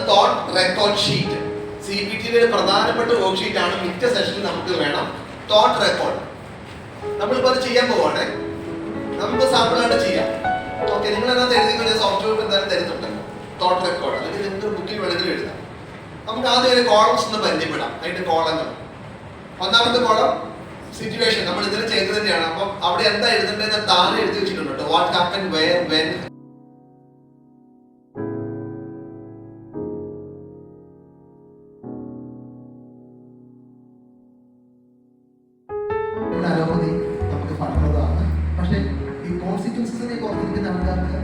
Thought record sheet. CPTയുടെ ഒരു പ്രധാനപ്പെട്ട work sheet ആണ്. മിക്ക സെഷനിൽ നമുക്ക് വേണം തോട്ട് റെക്കോർഡ്. നമ്മളിപ്പോൾ അത് ചെയ്യാൻ പോവാണ്. നമുക്ക് സാമ്പിളായിട്ട് ചെയ്യാം. ഓക്കെ, നിങ്ങൾ അതിനകത്ത് എഴുതി സോഫ്റ്റ്വെയർ എന്തായാലും തരുന്നുണ്ട് തോട്ട് റെക്കോർഡ്, അല്ലെങ്കിൽ നിങ്ങൾക്ക് ബുക്കിൽ വേണമെങ്കിലും എഴുതാം. നമുക്ക് ആദ്യം ഒരു കോളംസ് ഒന്ന് പരിചയപ്പെടാം. അതിന്റെ കോളങ്ങൾ. ഒന്നാമത്തെ കോളം സിറ്റുവേഷൻ, നമ്മൾ ഇതിൽ ചെയ്ത് തന്നെയാണ്. അപ്പം അവിടെ എന്താ എഴുതേണ്ടത് താഴെ എഴുതി വെച്ചിട്ടുണ്ട്. What happen, where, when. Allopathy നമുക്ക് ഫലപ്രദമാണ്. പക്ഷെ ഈ കോൺസിക്വൻസിനെ ഓർത്തിരിക്കുന്ന ആൾക്കാർക്ക്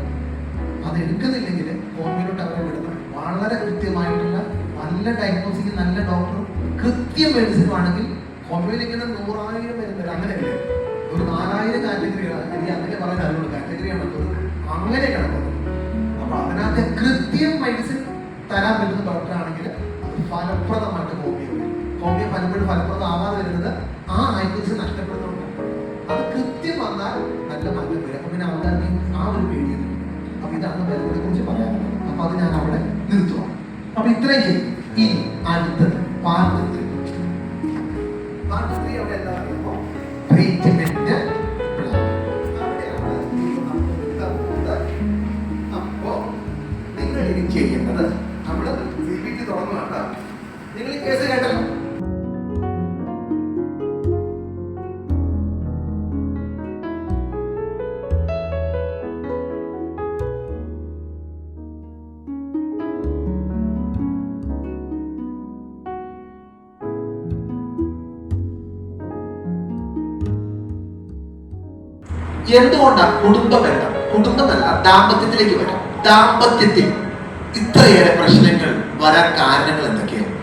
അത് എടുക്കുന്നില്ലെങ്കിൽ ഹോമിയോട്ട് അവരെ വിടുന്നത് വളരെ കൃത്യമായിട്ടുള്ള നല്ല ഡയഗ്നോസിക്ക് നല്ല ഡോക്ടറും കൃത്യം മെഡിസിനും ആണെങ്കിൽ ഹോമിയോയിൽ ഇങ്ങനെ 100,000 വരുന്നത് അങ്ങനെയല്ലേ, ഒരു 4,000 കാറ്റഗറിയാണ്. എനിക്ക് അങ്ങനെ പറയാൻ അറിയുള്ളൂ, കാറ്റഗറിയാണ് അങ്ങനെ കിടക്കുന്നത്. അപ്പൊ അതിനകത്ത് കൃത്യം മെഡിസിൻ തരാൻ പറ്റുന്ന ഡോക്ടറാണെങ്കിൽ അത് ഫലപ്രദമായിട്ട് ഹോമിയോ പലപ്പോഴും ഫലപ്രദം ആവാതെ വരുന്നത് ആ ആക്ടിവിറ്റീസ് നഷ്ടപ്പെടുന്നുണ്ട്. അത് കൃത്യം വന്നാൽ നല്ല മാറ്റം വരും. അപ്പൊ പിന്നെ ആൾക്കാർക്ക് ആ ഒരു പേടിയുണ്ട്. അപ്പൊ ഇതാണ് മരുന്നിനെ കുറിച്ച് പറയാനുള്ളത്. അപ്പൊ അത് ഞാൻ അവിടെ നിർത്തുക. അപ്പൊ ഇത്രയും ചെയ്യും. ഇനി അടുത്തത് പാർട്ട് 3. പാർട്ട് 3 അവിടെ എന്താ പറയുമ്പോൾ ട്രീറ്റ്മെന്റ് പ്ലാൻ. അപ്പോ നിങ്ങൾ ഇനി ചെയ്യേണ്ടത്, നമ്മൾ CPT തുടങ്ങുകയാണ്. നിങ്ങൾ ഈ കേസ് കേട്ടല്ലോ. എന്തുകൊണ്ടാണ് കുടുംബമല്ല ദാമ്പത്യത്തിലേക്ക് വരാം. ദാമ്പത്യത്തിൽ ഇത്രയേറെ പ്രശ്നങ്ങൾ വരാൻ കാരണങ്ങൾ എന്തൊക്കെയാണ്?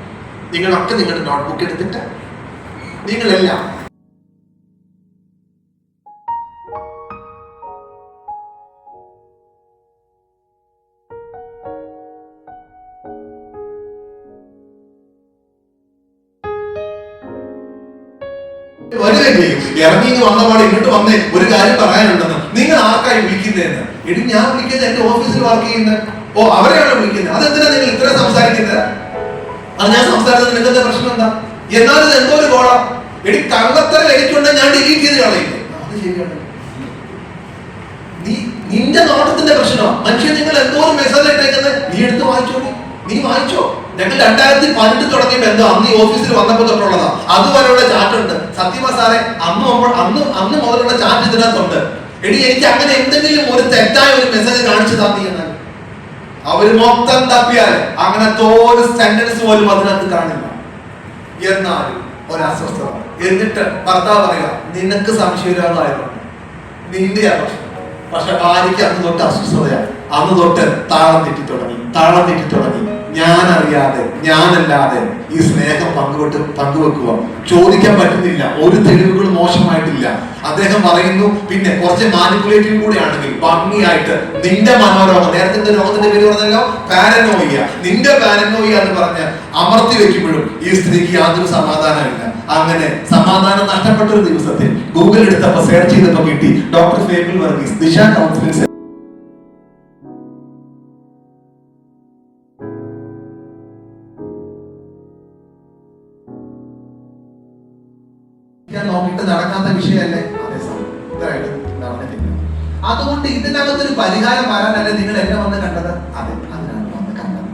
നിങ്ങളൊക്കെ നിങ്ങളുടെ നോട്ട്ബുക്ക് എടുത്തിട്ട് നിങ്ങളെല്ലാം വരികയും ചെയ്യും. ഇറങ്ങി വന്നപാടെ ഇങ്ങോട്ട് വന്നേ ഒരു കാര്യം പറയാനുണ്ടെന്ന്. നിങ്ങൾ ആർക്കായി വിളിക്കുന്നതെന്ന്? എടി ഞാൻ വിളിക്കുന്നത് എന്റെ ഓഫീസിൽ വർക്ക് ചെയ്യുന്നത്. ഓ, അവരെയാണ് വിളിക്കുന്നത്. അതെന്തിനാ നിങ്ങൾ ഇത്ര സംസാരിക്കുന്നത്? അത് ഞാൻ സംസാരിച്ചത് നിങ്ങൾക്ക് എന്താ പ്രശ്നം എന്താ? എന്നാലും ഇത് എന്തോ ഒരു കോളാ. എടി കള്ളത്തരം എനിക്കുണ്ട്, ഞാൻ ഡിലീറ്റ് ചെയ്ത് കളയില്ലേ? അത് ശരിയാണ്. നിന്റെ നോട്ടത്തിന്റെ പ്രശ്നമാണ്. മനുഷ്യൻ നിങ്ങൾ എന്തോ ഒരു മെസ്സേജ് ഇട്ടേക്കുന്നത് നീ എടുത്ത് വായിച്ചോ. നീ വായിച്ചോ. ഞങ്ങൾ 2012 തുടങ്ങിയപ്പോ എന്തോ അന്ന് ഈ ഓഫീസിൽ വന്നപ്പോ തൊട്ടുള്ളതാ. അതുവരെയുള്ള ചാറ്റുണ്ട്. സത്യമാ സാറേ, അന്ന് മുതലുള്ള ചാറ്റ് ഇതിനകത്തുണ്ട്. എടി എനിക്ക് അങ്ങനെ എന്തെങ്കിലും ഒരു തെറ്റായ ഒരു മെസ്സേജ് കാണിച്ചു തന്നി എന്നാൽ അവര് മൊത്തം തപ്പിയാൽ അങ്ങനത്തെ ഒരു സെന്റൻസ് പോലും അതിനകത്ത് കാണില്ല. എന്നാലും ഒരസ്വസ്ഥത. എന്നിട്ട് ഭർത്താവ് പറയുക, നിനക്ക് സംശയമില്ലാതായതുകൊണ്ട് നിന്റെയാ പ്രശ്നം. പക്ഷെ ഭാര്യയ്ക്ക് അന്ന് തൊട്ട് അസ്വസ്ഥതയാണ്. അന്ന് തൊട്ട് താളം തെറ്റി തുടങ്ങി. ഞാനറിയാതെ, ഞാനല്ലാതെ ഈ സ്നേഹം പങ്കുവെക്കുക ചോദിക്കാൻ പറ്റുന്നില്ല. ഒരു തെളിവുകൾ മോശമായിട്ടില്ല. അദ്ദേഹം പറയുന്നു, പിന്നെ കുറച്ച് മാനിപ്പുലേറ്റീവ് കൂടെ ആണെങ്കിൽ ഭംഗിയായിട്ട് നിന്റെ മനോരോഗം, നേരത്തെ രോഗത്തിന്റെ പേര് പറഞ്ഞല്ലോ, പാരനോയിയ, നിന്റെ പാരനോയിയ എന്ന് പറഞ്ഞ് അമർത്തി വെക്കുമ്പോഴും ഈ സ്ത്രീക്ക് യാതൊരു സമാധാനമില്ല. അങ്ങനെ സമാധാനം നഷ്ടപ്പെട്ട ഒരു ദിവസത്തിൽ ഗൂഗിൾ എടുത്തപ്പോ സെർച്ച് ചെയ്തപ്പോ കിട്ടി ഡോക്ടർ ഫേബിൾ വർഗീസ് ദിശ കൗൺസിലിംഗ് നോക്കിയിട്ട് നടക്കാത്ത വിഷയമല്ലേ? അതേസമയം നടന്നിട്ടില്ല. അതുകൊണ്ട് ഇതിനകത്തൊരു പരിഹാരം വരാനല്ലേ നിങ്ങൾ എന്നെ വന്ന് കണ്ടത്? അതെ, അതിനാണ് വന്ന് കണ്ടത്.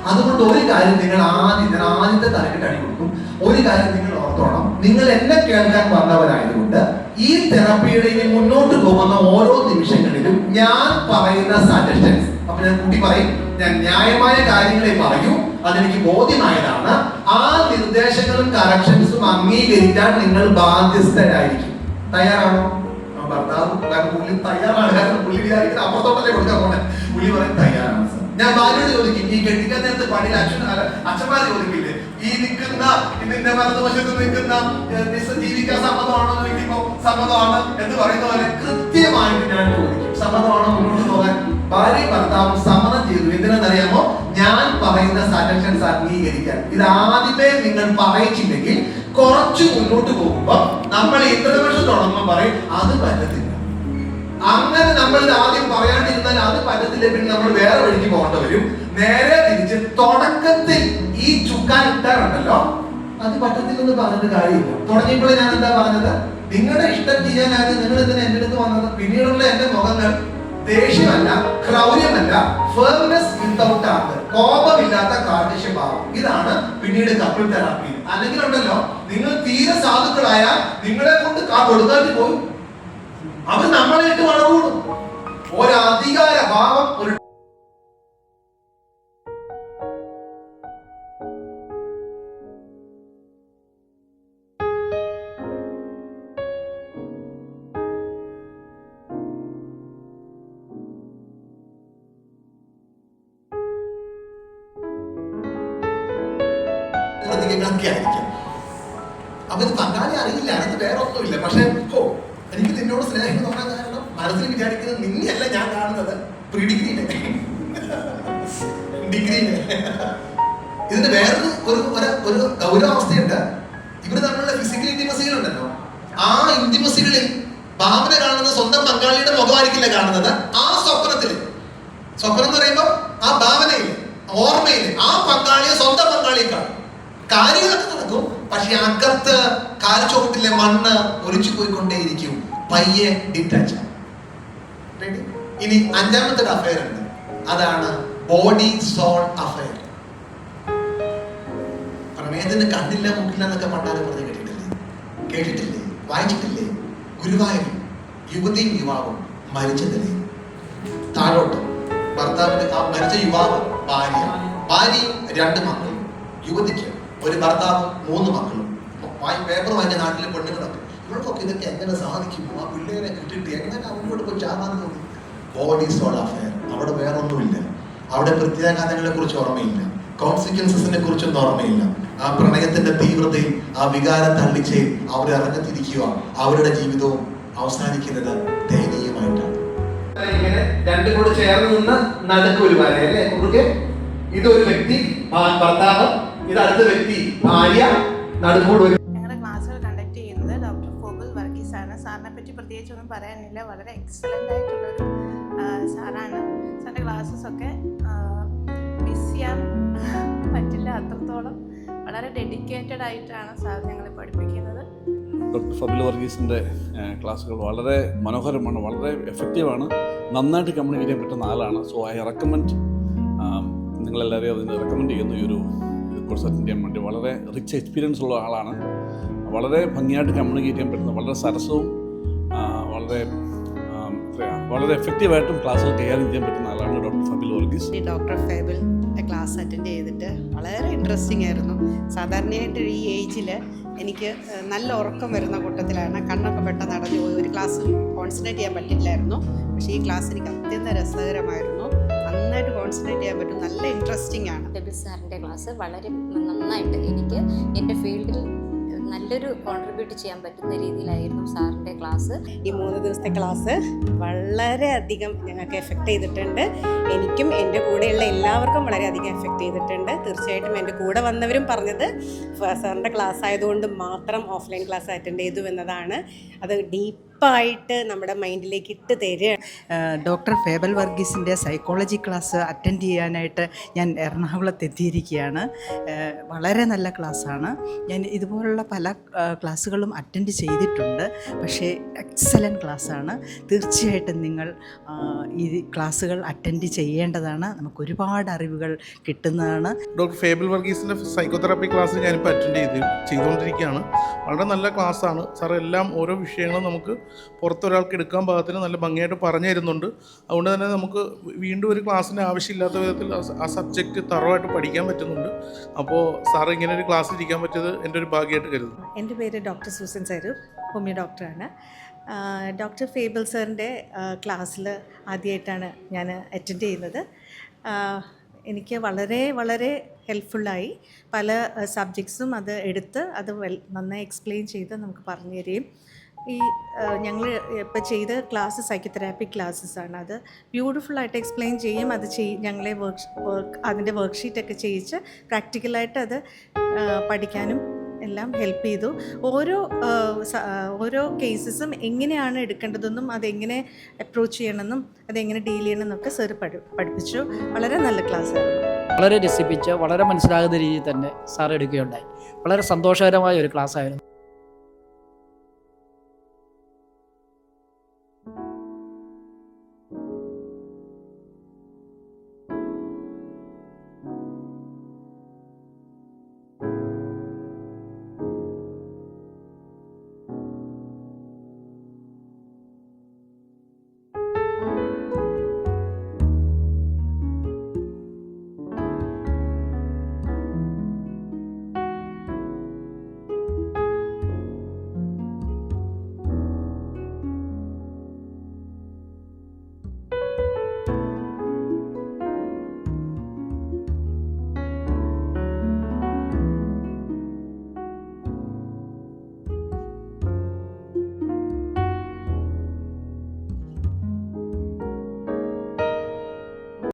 അതുകൊണ്ട് ഒരു കാര്യം നിങ്ങൾ ആദ്യത്തെ തലക്കെട്ട് അടി കൊടുക്കും. ഒരു കാര്യം നിങ്ങൾ ഓർത്തോണം, നിങ്ങൾ എന്നെ കേൾക്കാൻ വന്നവരായതുകൊണ്ട് ഈ തെറപ്പിയുടെ ഇനി മുന്നോട്ട് പോകുന്ന ഓരോ നിമിഷങ്ങളിലും ഞാൻ പറയുന്ന സജഷൻസ്, അപ്പൊ ഞാൻ കൂട്ടി പറയും, ഞാൻ ന്യായമായ കാര്യങ്ങളെ പറയൂ, അതെനിക്ക് ബോധ്യമായതാണ്. ആ നിർദ്ദേശങ്ങളും കറക്ഷൻസും അംഗീകരിക്കാൻ നിങ്ങൾ ബാധ്യസ്ഥരായിരിക്കും. തയ്യാറാണോ? ഭർത്താവ് പുള്ളി തയ്യാറാണ്. കാരണം പുള്ളി വിചാരിക്കുന്ന അപ്പുറത്തോട്ടല്ലേ കൊടുക്കാൻ പോണേ. പുള്ളി പറയും തയ്യാറാണ് സാർ. ഞാൻ ഭാര്യയോട് ചോദിക്കും, ഈ കെട്ടിക്കാൻ നേരത്തെ പണിയിൽ അച്ഛന്മാര് ചോദിക്കില്ലേ, ഈ നിൽക്കുന്ന ഇതിന്റെ വലതുവശത്ത് നിൽക്കുന്ന ജീവിക്കാൻ സമ്മതമാണോ എന്ന് ചോദിക്കുമ്പോ സമ്മതമാണ് എന്ന് പറയുന്ന പോലെ കൃത്യമായിട്ട് ഞാൻ ചോദിക്കും, സമ്മതമാണോ മുന്നോട്ട് പോകാൻ? ഭാര്യ ഭർത്താവും സമ്മതം ചെയ്തു. എന്തിനാണെന്നറിയാമോ? ഞാൻ പറയുന്ന സജഷൻസ് അംഗീകരിക്കാൻ. ഇത് ആദ്യമേ നിങ്ങൾ പറയിച്ചില്ലെങ്കിൽ കുറച്ച് മുന്നോട്ട് പോകുമ്പോൾ നമ്മൾ ഇന്റർവെൻഷൻ തുടങ്ങുമ്പോൾ പറയും അത് പറ്റത്തില്ല. അങ്ങനെ നമ്മൾ ഇത് ആദ്യം പറയാണ്ടിരുന്നാൽ അത് പറ്റത്തില്ല, പിന്നെ നമ്മൾ വേറെ വഴിക്ക് പോകേണ്ടി വരും. നേരെ തിരിച്ച് തുടക്കത്തിൽ ഈ ചുക്കാൻ ഇട്ടാറുണ്ടല്ലോ അത് പറ്റത്തില്ലെന്ന് പറഞ്ഞിട്ട് കാര്യമില്ല. തുടങ്ങിയപ്പോൾ ഞാൻ എന്താ പറഞ്ഞത്, നിങ്ങളുടെ ഇഷ്ടം ചെയ്യാനായിരുന്നു നിങ്ങൾ ഇതിന് എന്റെ അടുത്ത് വന്നത്. പിന്നീടുള്ള എന്റെ മുഖങ്ങൾ ദേഷ്യമല്ല, ക്രൗര്യമല്ല, ഫേർനെസ് വിത്തൗട്ട് ആർട്ട്, കോപമില്ലാത്ത കാർഡിഷ്യഭാവം. ഇതാണ് പിന്നീട് കപ്പിൾ തെറാപ്പി. അല്ലെങ്കിൽ ഉണ്ടല്ലോ നിങ്ങൾ തീരെ സാധുക്കളായാൽ നിങ്ങളെ കൊണ്ട് കൊടുക്കാതെ പോയി അവർ നമ്മളെ ഇട്ട് വളർന്നു. ഒരു അധികാര ഭാവം, ഒരു പ്രതികരണമൊക്കെ ആയിരിക്കും. അപ്പൊ ഇത് പങ്കാളി അറിയില്ല, അതിന് വേറെ ഒന്നുമില്ല. പക്ഷെ എനിക്ക് നിന്നോട് സ്നേഹം തോന്നാൻ കാരണം മനസ്സിൽ വിചാരിക്കുന്നത് നിന്നെയല്ല ഞാൻ കാണുന്നത്, പ്രീഡിഗ്രീനെ ഡിഗ്രീനെ. ഇതിന്റെ വേറൊരു ഒരു ഗൗരവാവസ്ഥയുണ്ട്. ഇവര് തമ്മിലുള്ള ഫിസിക്കൽ ഇന്റിമസികളുണ്ടല്ലോ, ആ ഇന്റിമസികളിൽ ഭാവന കാണുന്നത് സ്വന്തം പങ്കാളിയുടെ മുഖമായിരിക്കില്ല കാണുന്നത്, ആ സ്വപ്നത്തില്. സ്വപ്നം എന്ന് പറയുമ്പോൾ ആ ഭാവനയില്, ഓർമ്മയില് ആ പങ്കാളിയെ സ്വന്തം പങ്കാളിയെ കാണും. കാര്യങ്ങളൊക്കെ നടക്കും, പക്ഷെ അകത്ത് കാൽച്ചുവട്ടിലെ മണ്ണ് ഒലിച്ചു പോയിക്കൊണ്ടേയിരിക്കും. പയ്യെ ഡിറ്റാച്ച്. ഇനി അഞ്ചാമത്തെ അഫയർ ഉണ്ട്, അതാണ് ബോഡി സോൾ അഫയർ. പ്രണയത്തിന് കണ്ണില്ല മുക്കില്ല എന്നൊക്കെ പണ്ടാലും പറഞ്ഞ് കേട്ടിട്ടില്ലേ, വായിച്ചിട്ടില്ലേ? ഗുരുവായൂരിൽ യുവതിയും യുവാവും മരിച്ചതിനെ താഴോട്ട് ഭർത്താവിന്റെ ആ മരിച്ച യുവാവ് ഭാര്യയും 2 മക്കളും, യുവതിക്ക് ഒരു ഭർത്താവും 3 മക്കളും. പേപ്പർ വാങ്ങിയ നാട്ടിലെ പെണ്ണുങ്ങളൊക്കെ ഇവർക്കൊക്കെ ഇതൊക്കെ എങ്ങനെ സാധിക്കും? ആ പിള്ളേരെ കിട്ടിയിട്ട് എങ്ങനെ അവരോട് പോയി ചാവാൻ തോന്നി? Body soul affair. അവിടെ വേറെ ഒന്നുമില്ല. അവിടെ പ്രത്യാഘാതങ്ങളെ കുറിച്ച് ഓർമ്മയില്ല, കോൺസിക്വൻസസിനെ കുറിച്ചൊന്നും ഓർമ്മയില്ല. ആ പ്രണയത്തിന്റെ തീവ്രതയിൽ, ആ വികാരം തള്ളിച്ചയിൽ അവർ ഇറങ്ങിത്തിരിക്കുക. അവരുടെ ജീവിതവും അവസാനിക്കുന്നത് ദയനീയമായിട്ടാണ്. ഇങ്ങനെ രണ്ടും കൂടെ ചേർന്ന് നിന്ന് നടുക്കൊരു വര അല്ലേ കുറുകെ. ഇതൊരു വ്യക്തി ഭർത്താവ്, ഇത് അടുത്ത വ്യക്തി ഭാര്യ, നടുക്കൂടെ. ഞങ്ങളുടെ ക്ലാസ്സുകൾ കണ്ടക്ട് ചെയ്യുന്നത് ഡോക്ടർ ഫോബൽ വർഗീസ് ആണ്. സാറിനെ പറ്റി പ്രത്യേകിച്ച് ഒന്നും പറയാനില്ല, വളരെ എക്സലൻ്റ് ആയിട്ടുള്ളൊരു സാറാണ്. സാറിൻ്റെ ക്ലാസ്സസ് ഒക്കെ മിസ് ചെയ്യാൻ പറ്റില്ല, അത്രത്തോളം വളരെ ഡെഡിക്കേറ്റഡ് ആയിട്ടാണ് സാർ ഞങ്ങളെ പഠിപ്പിക്കുന്നത്. ഡോക്ടർ ഫബിൽ വർഗീസിൻ്റെ ക്ലാസ്സുകൾ വളരെ മനോഹരമാണ്, വളരെ എഫക്റ്റീവാണ്, നന്നായിട്ട് കമ്മ്യൂണിക്കേറ്റ് ചെയ്യാൻ പറ്റുന്ന ആളാണ്. സോ ഐ റെക്കമെൻഡ്, നിങ്ങളെല്ലാവരെയും അതിന് റെക്കമെൻഡ് ചെയ്യുന്നു. ഈ ഒരു കോഴ്സ് അറ്റൻഡ് ചെയ്യാൻ വേണ്ടി വളരെ റിച്ച് എക്സ്പീരിയൻസ് ഉള്ള ആളാണ്. വളരെ ഭംഗിയായിട്ട് കമ്മ്യൂണിക്കേറ്റ് ചെയ്യാൻ പറ്റുന്ന, വളരെ സരസവും വളരെ എഫക്റ്റീവായിട്ടും ക്ലാസ്സുകൾ കൈകാര്യം ചെയ്യാൻ പറ്റുന്ന ആളാണ് doctor Fabil Varghese. Doctor Fabil class attend ചെയ്തിട്ട് വളരെ ഇൻട്രസ്റ്റിംഗ് ആയിരുന്നു. സാധാരണയായിട്ട് ഈ ഏജിൽ എനിക്ക് നല്ല ഉറക്കം വരുന്ന കൂട്ടത്തിലാണ്, കണ്ണൊക്കെ പെട്ടെന്ന് അടഞ്ഞു പോയി, ഒരു ക്ലാസ്സിൽ കോൺസെൻട്രേറ്റ് ചെയ്യാൻ പറ്റില്ലായിരുന്നു. പക്ഷേ ഈ ക്ലാസ് എനിക്ക് അത്യന്തം രസകരമായിരുന്നു, നന്നായിട്ട് കോൺസെൻട്രേറ്റ് ചെയ്യാൻ പറ്റും, നല്ല ഇൻട്രസ്റ്റിംഗ് ആണ്. ഫബിൽ സാറിൻ്റെ ക്ലാസ് വളരെ നന്നായിട്ട് എനിക്ക് എൻ്റെ ഫീൽഡിൽ നല്ലൊരു കോൺട്രിബ്യൂട്ട് ചെയ്യാൻ പറ്റുന്ന രീതിയിലായിരുന്നു സാറിൻ്റെ ക്ലാസ്. ഈ 3 ദിവസത്തെ ക്ലാസ് വളരെയധികം ഞങ്ങൾക്ക് എഫക്റ്റ് ചെയ്തിട്ടുണ്ട്. എനിക്കും എൻ്റെ കൂടെയുള്ള എല്ലാവർക്കും വളരെയധികം എഫക്റ്റ് ചെയ്തിട്ടുണ്ട്. തീർച്ചയായിട്ടും എൻ്റെ കൂടെ വന്നവരും പറഞ്ഞത് സാറിൻ്റെ ക്ലാസ് ആയതുകൊണ്ട് മാത്രം ഓഫ്ലൈൻ ക്ലാസ് അറ്റൻഡ് ചെയ്തു എന്നതാണ്. അത് ഡീപ്പായിട്ട് നമ്മുടെ മൈൻഡിലേക്ക് ഇട്ട് തരിക. ഡോക്ടർ ഫേബൽ വർഗീസിൻ്റെ സൈക്കോളജി ക്ലാസ് അറ്റൻഡ് ചെയ്യാനായിട്ട് ഞാൻ എറണാകുളത്ത് എത്തിയിരിക്കുകയാണ്. വളരെ നല്ല ക്ലാസ്സാണ്. ഞാൻ ഇതുപോലുള്ള പല ക്ലാസ്സുകളും അറ്റൻഡ് ചെയ്തിട്ടുണ്ട്, പക്ഷേ എക്സലൻറ്റ് ക്ലാസ്സാണ്. തീർച്ചയായിട്ടും നിങ്ങൾ ഈ ക്ലാസ്സുകൾ അറ്റൻഡ് ചെയ്യേണ്ടതാണ്. നമുക്ക് ഒരുപാട് അറിവുകൾ കിട്ടുന്നതാണ്. ഡോക്ടർ ഫേബൽ വർഗീസിൻ്റെ സൈക്കോതെറാപ്പി ക്ലാസ് ഞാനിപ്പോൾ അറ്റൻഡ് ചെയ്തുകൊണ്ടിരിക്കുകയാണ്. വളരെ നല്ല ക്ലാസ്സാണ്. സാർ എല്ലാം ഓരോ വിഷയങ്ങളും നമുക്ക് പുറത്തൊരാൾക്ക് എടുക്കാൻ പാകത്തിന് നല്ല ഭംഗിയായിട്ട് പറഞ്ഞു തരുന്നുണ്ട്. അതുകൊണ്ട് തന്നെ നമുക്ക് വീണ്ടും ഒരു ക്ലാസ്സിൻ്റെ ആവശ്യമില്ലാത്ത വിധത്തിൽ ആ സബ്ജക്റ്റ് തറവായിട്ട് പഠിക്കാൻ പറ്റുന്നുണ്ട്. അപ്പോൾ സാർ ഇങ്ങനെ ഒരു ക്ലാസ്സിൽ ഇരിക്കാൻ പറ്റിയത് എൻ്റെ ഒരു ഭാഗ്യമായിട്ട് കരുതുന്നു. എൻ്റെ പേര് ഡോക്ടർ സൂസൻ സരൂർ, ഹോമിയോ ഡോക്ടറാണ്. ഡോക്ടർ ഫേബൽ സാറിൻ്റെ ക്ലാസ്സിൽ ആദ്യമായിട്ടാണ് ഞാൻ അറ്റൻഡ് ചെയ്യുന്നത്. എനിക്ക് വളരെ വളരെ ഹെൽപ്ഫുള്ളായി. പല സബ്ജക്ട്സും അത് എടുത്ത് അത് നന്നായി എക്സ്പ്ലെയിൻ ചെയ്ത് നമുക്ക് പറഞ്ഞു തരികയും ഈ ഞങ്ങൾ ഇപ്പോൾ ചെയ്ത ക്ലാസ് സൈക്കോതെറാപ്പി ക്ലാസ്സസ് ആണ്. അത് ബ്യൂട്ടിഫുള്ളായിട്ട് എക്സ്പ്ലെയിൻ ചെയ്യും. അത് ഞങ്ങളെ അതിൻ്റെ വർക്ക്ഷീറ്റൊക്കെ ചെയ്യിച്ച് പ്രാക്ടിക്കലായിട്ട് അത് പഠിക്കാനും എല്ലാം ഹെൽപ്പ് ചെയ്തു. ഓരോ കേസസും എങ്ങനെയാണ് എടുക്കേണ്ടതെന്നും അതെങ്ങനെ അപ്രോച്ച് ചെയ്യണമെന്നും അതെങ്ങനെ ഡീൽ ചെയ്യണമെന്നൊക്കെ സർ പഠിപ്പിച്ചു. വളരെ നല്ല ക്ലാസ്സായിരുന്നു. വളരെ രസിപ്പിച്ച് വളരെ മനസ്സിലാകുന്ന രീതിയിൽ തന്നെ സാർ എടുക്കുകയുണ്ടായി. വളരെ സന്തോഷകരമായ ഒരു ക്ലാസ്സായിരുന്നു.